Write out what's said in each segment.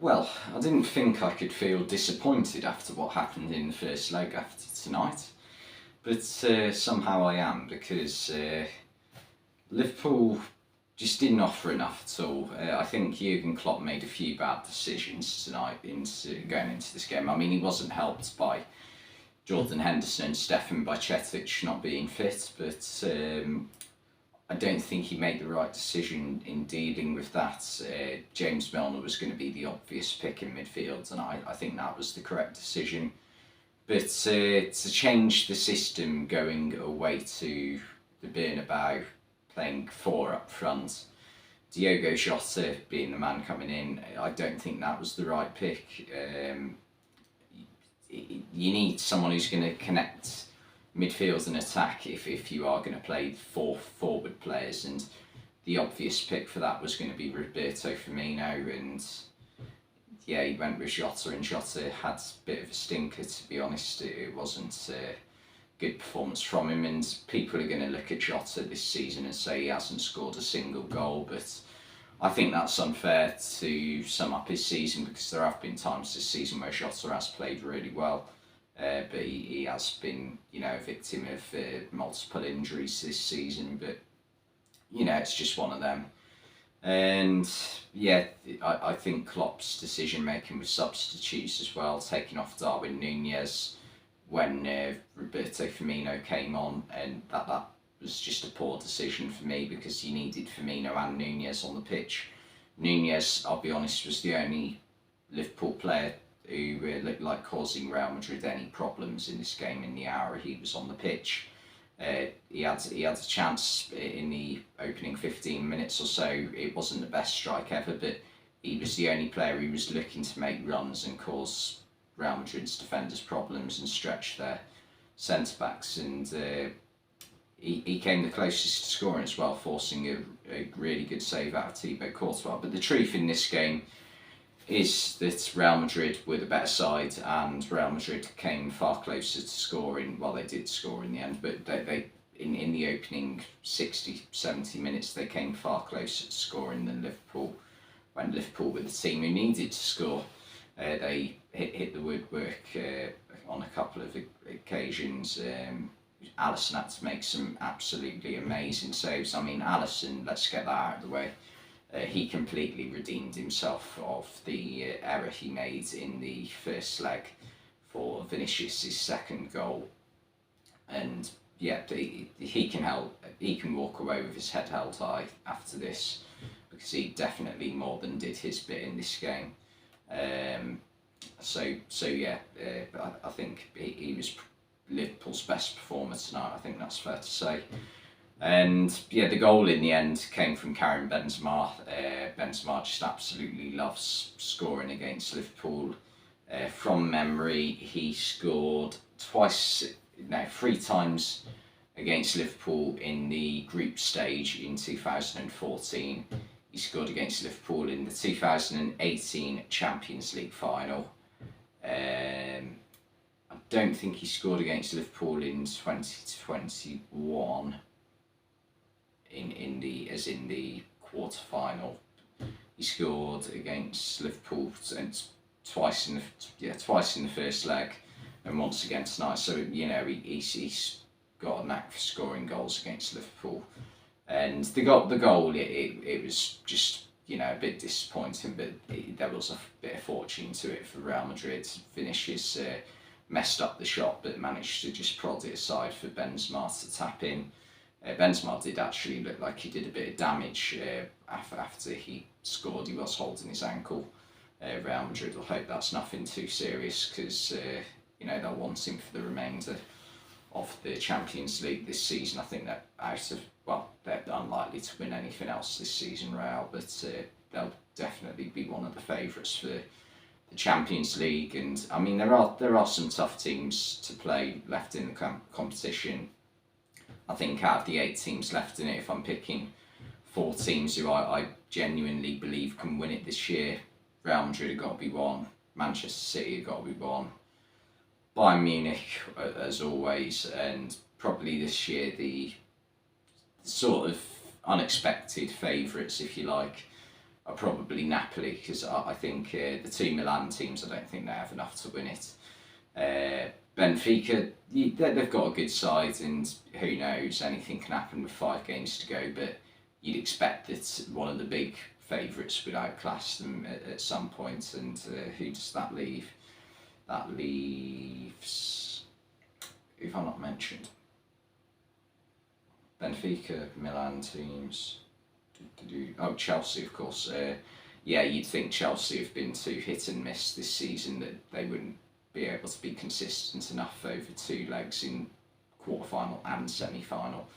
Well, I didn't think I could feel disappointed after what happened in the first leg after tonight, but somehow I am because Liverpool just didn't offer enough at all. I think Jurgen Klopp made a few bad decisions tonight going into this game. I mean, he wasn't helped by Jordan Henderson and Stefan Bajcetic not being fit, but I don't think he made the right decision in dealing with that. James Milner was going to be the obvious pick in midfield, and I think that was the correct decision. But to change the system going away to the Bernabeu, playing four up front, Diogo Jota being the man coming in, I don't think that was the right pick. You need someone who's going to connect midfield and attack if you are going to play four forward players, and the obvious pick for that was going to be Roberto Firmino, and yeah, he went with Jota, and Jota had a bit of a stinker, to be honest. It wasn't a good performance from him, and people are going to look at Jota this season and say he hasn't scored a single goal, but I think that's unfair to sum up his season, because there have been times this season where Jota has played really well. But he has been, a victim of multiple injuries this season. But, it's just one of them. And, yeah, I think Klopp's decision-making with substitutes as well, taking off Darwin Núñez when Roberto Firmino came on, and that was just a poor decision for me, because you needed Firmino and Núñez on the pitch. Núñez, I'll be honest, was the only Liverpool player who looked like causing Real Madrid any problems in this game in the hour he was on the pitch. He had a chance in the opening 15 minutes or so. It wasn't the best strike ever, but he was the only player who was looking to make runs and cause Real Madrid's defenders problems and stretch their centre-backs. And he came the closest to scoring as well, forcing a really good save out of Thibaut Courtois. But the truth in this game is that Real Madrid were the better side, and Real Madrid came far closer to scoring. Well, they did score in the end, but they in the opening 60, 70 minutes, they came far closer to scoring than Liverpool, when Liverpool were the team who needed to score. They hit the woodwork on a couple of occasions. Alisson had to make some absolutely amazing saves. I mean, Alisson, let's get that out of the way. He completely redeemed himself of the error he made in the first leg for Vinicius' second goal. And yeah, he can walk away with his head held high after this, because he definitely more than did his bit in this game. So yeah, I think he was Liverpool's best performer tonight. I think that's fair to say. And yeah, the goal in the end came from Karim Benzema. Benzema just absolutely loves scoring against Liverpool. From memory, he scored three times against Liverpool in the group stage in 2014. He scored against Liverpool in the 2018 Champions League final. I don't think he scored against Liverpool in 2021. In the quarter final, he scored against Liverpool twice in the first leg, and once again tonight. So he's got a knack for scoring goals against Liverpool. And the goal it was just a bit disappointing, but there was a bit of fortune to it for Real Madrid. Vinicius messed up the shot, but managed to just prod it aside for Benzema to tap in. Benzema did actually look like he did a bit of damage after he scored. He was holding his ankle. Real Madrid will hope that's nothing too serious, because they'll want him for the remainder of the Champions League this season. I think they're unlikely to win anything else this season, Real, but they'll definitely be one of the favourites for the Champions League. And I mean, there are some tough teams to play left in the competition. I think out of the 8 teams left in it, if I'm picking 4 teams who I genuinely believe can win it this year, Real Madrid have got to be one, Manchester City have got to be one, Bayern Munich as always, and probably this year the sort of unexpected favourites, if you like, are probably Napoli, because I think the two Milan teams, I don't think they have enough to win it. Benfica, they've got a good side, and who knows, anything can happen with 5 games to go, but you'd expect that one of the big favourites would outclass them at some point. And who does that leave? That leaves, who have I not mentioned? Benfica, Milan teams. Oh, Chelsea, of course. Yeah, you'd think Chelsea have been too hit and miss this season that they wouldn't be able to be consistent enough over 2 legs in quarter-final and semi-final.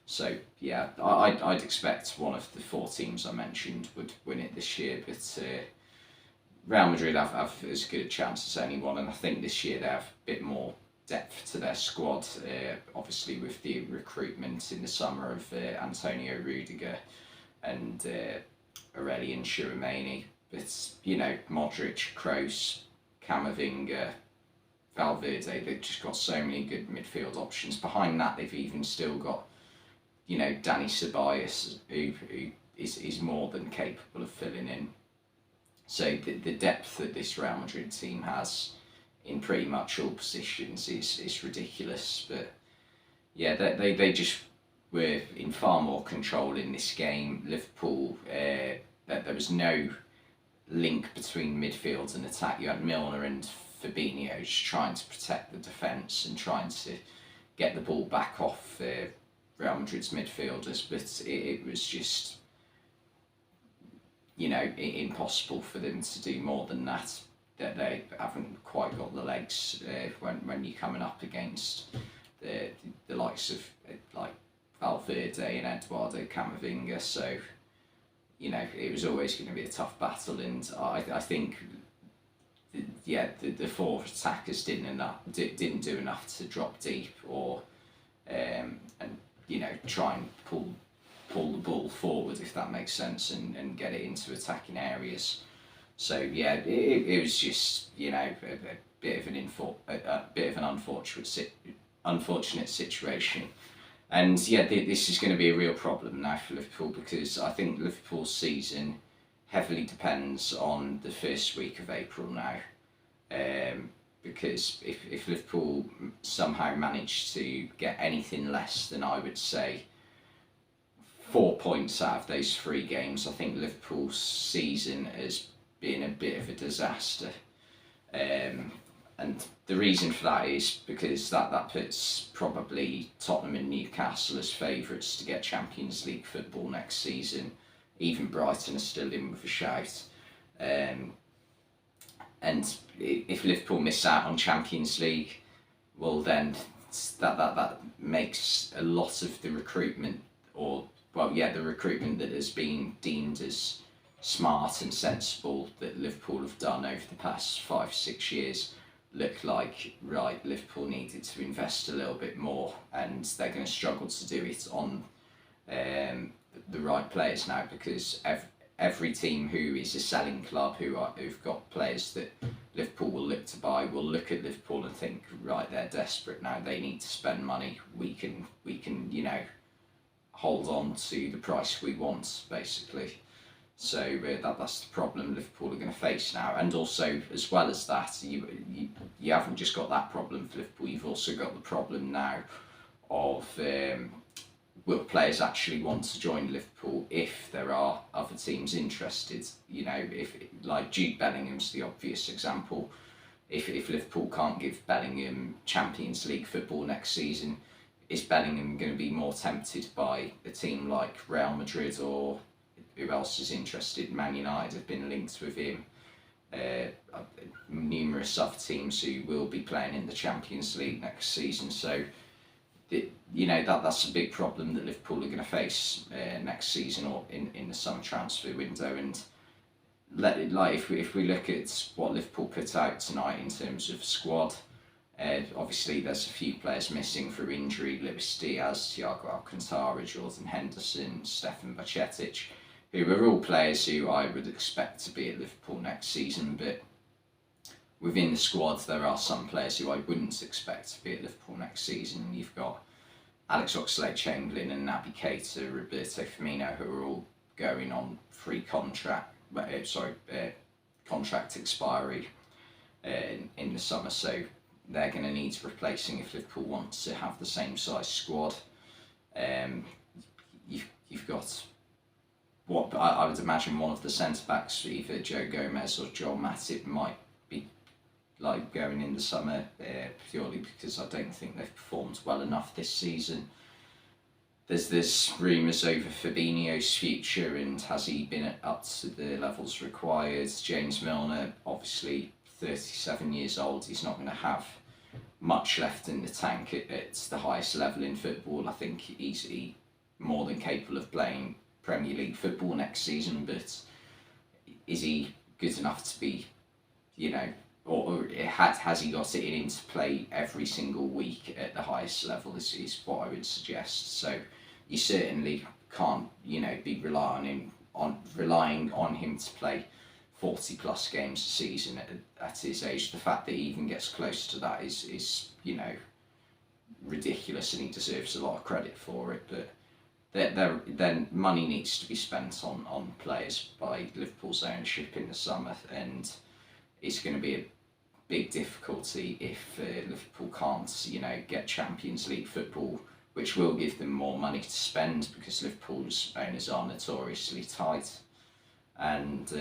So yeah, I'd expect one of the 4 teams I mentioned would win it this year, but Real Madrid have as good a chance as anyone, and I think this year they have a bit more depth to their squad, obviously with the recruitment in the summer of Antonio Rudiger and Aurelien Tchouameni. But Modric, Kroos, Camavinga, Valverde, they've just got so many good midfield options. Behind that, they've even still got Dani Ceballos, who is more than capable of filling in. So the depth that this Real Madrid team has in pretty much all positions is ridiculous. But yeah, they just were in far more control in this game. Liverpool, there was no link between midfield and attack. You had Milner and Fabinho just trying to protect the defence and trying to get the ball back off Real Madrid's midfielders, but it was just impossible for them to do more than that. That they haven't quite got the legs when you're coming up against the likes of like Valverde and Eduardo Camavinga. So it was always going to be a tough battle, and I think the 4 attackers didn't do enough to drop deep or and try and pull the ball forward, if that makes sense, and get it into attacking areas. So yeah, it was just a bit of an unfortunate situation, and yeah, this is going to be a real problem now for Liverpool, because I think Liverpool's season heavily depends on the first week of April now, because if Liverpool somehow manage to get anything less than, I would say, 4 points out of those 3 games, I think Liverpool's season has been a bit of a disaster. And the reason for that is because that puts probably Tottenham and Newcastle as favourites to get Champions League football next season. Even Brighton are still in with a shout. And if Liverpool miss out on Champions League, well then that makes a lot of the recruitment, the recruitment that has been deemed as smart and sensible that Liverpool have done over the past 5-6 years look like, right, Liverpool needed to invest a little bit more, and they're going to struggle to do it on the right players now, because every team who is a selling club who've got players that Liverpool will look to buy will look at Liverpool and think, right, they're desperate now, they need to spend money, we can hold on to the price we want, basically. So that's the problem Liverpool are going to face now. And also, as well as that, you haven't just got that problem for Liverpool, you've also got the problem now of will players actually want to join Liverpool if there are other teams interested? If like Jude Bellingham's the obvious example. If Liverpool can't give Bellingham Champions League football next season, is Bellingham going to be more tempted by a team like Real Madrid, or who else is interested? Man United have been linked with him. Numerous other teams who will be playing in the Champions League next season. So, that's a big problem that Liverpool are going to face next season or in the summer transfer window. And if we look at what Liverpool put out tonight in terms of squad, obviously there's a few players missing through injury: Luis Diaz, Thiago Alcantara, Jordan Henderson, Stefan Bajcetic, who are all players who I would expect to be at Liverpool next season. But within the squad, there are some players who I wouldn't expect to be at Liverpool next season. You've got Alex Oxlade-Chamberlain and Naby Keita, Roberto Firmino, who are all going on free contract, contract expiry in the summer, so they're going to need replacing if Liverpool wants to have the same size squad. You've got what I would imagine one of the centre backs, either Joe Gomez or Joel Matip, might be like going in the summer, purely because I don't think they've performed well enough this season. There's rumours over Fabinho's future and has he been up to the levels required. James Milner, obviously 37 years old, he's not going to have much left in the tank at the highest level in football. I think he's more than capable of playing Premier League football next season, but is he good enough to be, or has he got it in him to play every single week at the highest level is what I would suggest. So you certainly can't, be relying on him to play 40 plus games a season at his age. The fact that he even gets close to that is ridiculous, and he deserves a lot of credit for it. But then money needs to be spent on players by Liverpool's ownership in the summer, and it's going to be a big difficulty if Liverpool can't, get Champions League football, which will give them more money to spend because Liverpool's owners are notoriously tight, and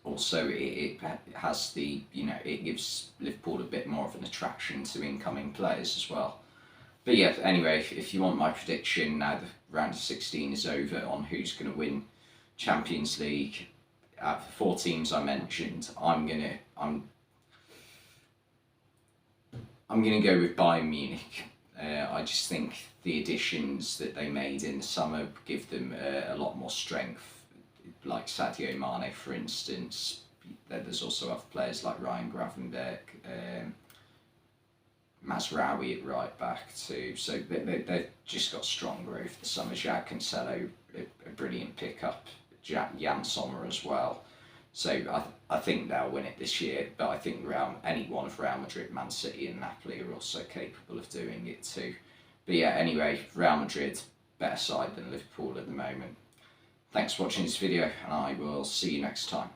also it has it gives Liverpool a bit more of an attraction to incoming players as well. But yeah, anyway, if you want my prediction now the round of 16 is over on who's going to win Champions League, the 4 teams I mentioned, I'm gonna go with Bayern Munich. I just think the additions that they made in the summer give them a lot more strength, like Sadio Mane, for instance. There's also other players like Ryan Gravenberch, Mazraoui at right back too. So they've just got stronger over the summer. João Cancelo, a brilliant pickup. Jan Sommer as well. So I think they'll win it this year, but I think any one of Real Madrid, Man City and Napoli are also capable of doing it too. But yeah, anyway, Real Madrid, better side than Liverpool at the moment. Thanks for watching this video, and I will see you next time.